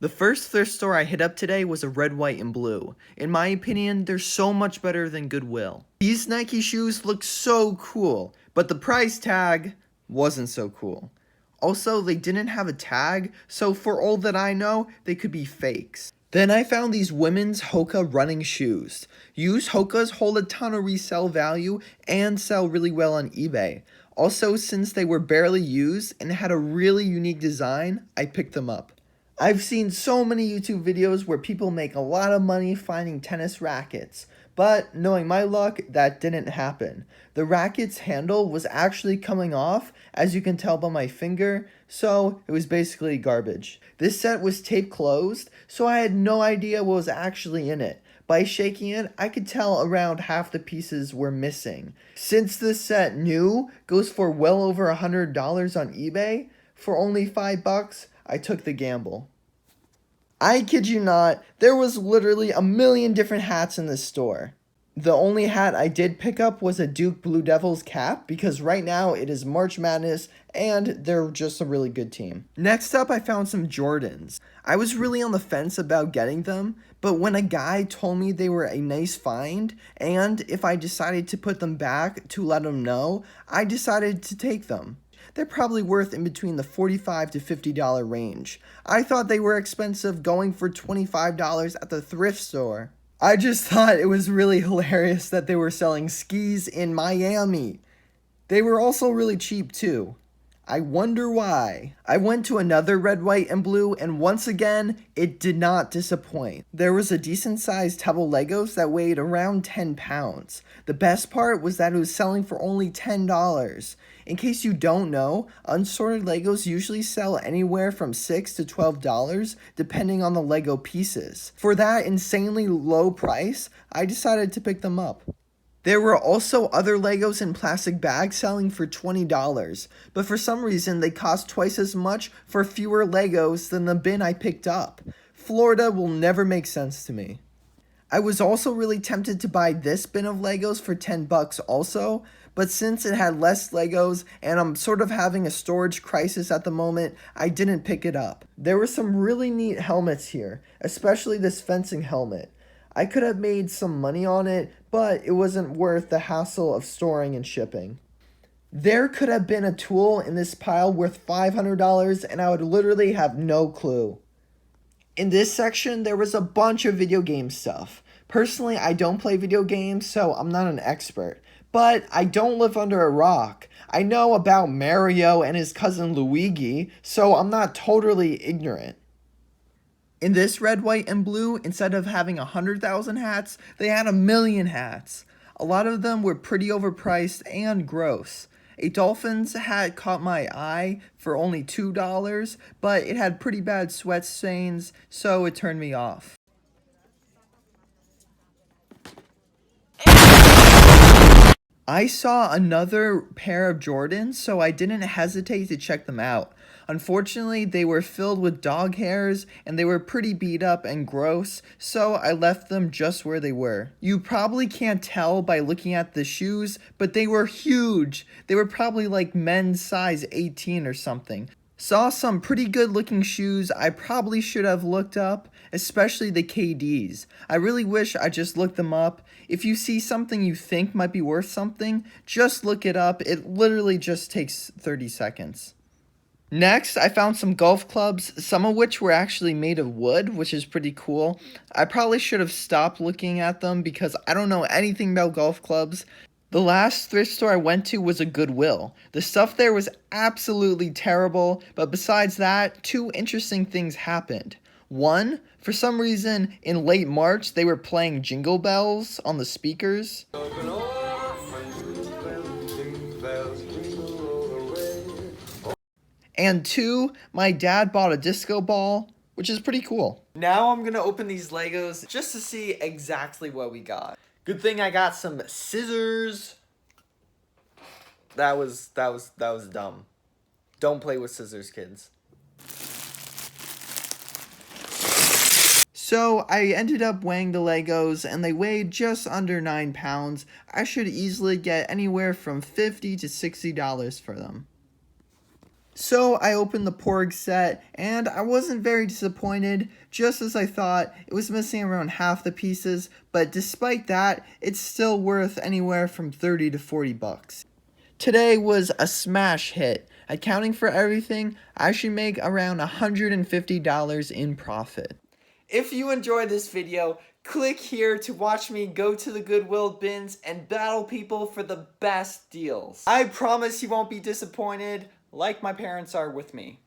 The first thrift store I hit up today was a red, white, and blue. In my opinion, they're so much better than Goodwill. These Nike shoes look so cool, but the price tag wasn't so cool. Also, they didn't have a tag, so for all that I know, they could be fakes. Then I found these women's Hoka running shoes. Used Hokas hold a ton of resale value and sell really well on eBay. Also, since they were barely used and had a really unique design, I picked them up. I've seen so many YouTube videos where people make a lot of money finding tennis rackets, but knowing my luck, that didn't happen. The racket's handle was actually coming off, as you can tell by my finger, so it was basically garbage. This set was taped closed, so I had no idea what was actually in it. By shaking it, I could tell around half the pieces were missing. Since this set new goes for well over $100 on eBay, for only $5, I took the gamble. I kid you not, there was literally a million different hats in this store. The only hat I did pick up was a Duke Blue Devils cap because right now it is March Madness and they're just a really good team. Next up, I found some Jordans. I was really on the fence about getting them, but when a guy told me they were a nice find and if I decided to put them back to let him know, I decided to take them. They're probably worth in between the $45 to $50 range. I thought they were expensive, going for $25 at the thrift store. I just thought it was really hilarious that they were selling skis in Miami. They were also really cheap too. I wonder why. I went to another red, white, and blue, and once again, it did not disappoint. There was a decent sized tub of Legos that weighed around 10 pounds. The best part was that it was selling for only $10. In case you don't know, unsorted Legos usually sell anywhere from $6 to $12 depending on the Lego pieces. For that insanely low price, I decided to pick them up. There were also other Legos in plastic bags selling for $20, but for some reason they cost twice as much for fewer Legos than the bin I picked up. Florida will never make sense to me. I was also really tempted to buy this bin of Legos for $10 also, but since it had less Legos and I'm sort of having a storage crisis at the moment, I didn't pick it up. There were some really neat helmets here, especially this fencing helmet. I could have made some money on it, but it wasn't worth the hassle of storing and shipping. There could have been a tool in this pile worth $500 and I would literally have no clue. In this section, there was a bunch of video game stuff. Personally, I don't play video games, so I'm not an expert. But I don't live under a rock. I know about Mario and his cousin Luigi, so I'm not totally ignorant. In this red, white, and blue, instead of having 100,000 hats, they had 1,000,000 hats. A lot of them were pretty overpriced and gross. A Dolphins hat caught my eye for only $2, but it had pretty bad sweat stains, so it turned me off. I saw another pair of Jordans, so I didn't hesitate to check them out. Unfortunately, they were filled with dog hairs and they were pretty beat up and gross, so I left them just where they were. You probably can't tell by looking at the shoes, but they were huge. They were probably like men's size 18 or something. Saw some pretty good looking shoes I probably should have looked up, especially the KDs. I really wish I just looked them up. If you see something you think might be worth something, just look it up. It literally just takes 30 seconds. Next, I found some golf clubs, some of which were actually made of wood, which is pretty cool. I probably should have stopped looking at them because I don't know anything about golf clubs. The last thrift store I went to was a Goodwill. The stuff there was absolutely terrible, but besides that, two interesting things happened. One, for some reason, in late March, they were playing Jingle Bells on the speakers. And two, my dad bought a disco ball, which is pretty cool. Now I'm gonna open these Legos just to see exactly what we got. Good thing I got some scissors. That was dumb. Don't play with scissors, kids. So I ended up weighing the Legos and they weighed just under 9 pounds. I should easily get anywhere from $50 to $60 for them. So I opened the Porg set, and I wasn't very disappointed. Just as I thought, it was missing around half the pieces, but despite that, it's still worth anywhere from 30 to 40 bucks. Today was a smash hit. Accounting for everything, I should make around $150 in profit. If you enjoyed this video, click here to watch me go to the Goodwill bins and battle people for the best deals. I promise you won't be disappointed, like my parents are with me.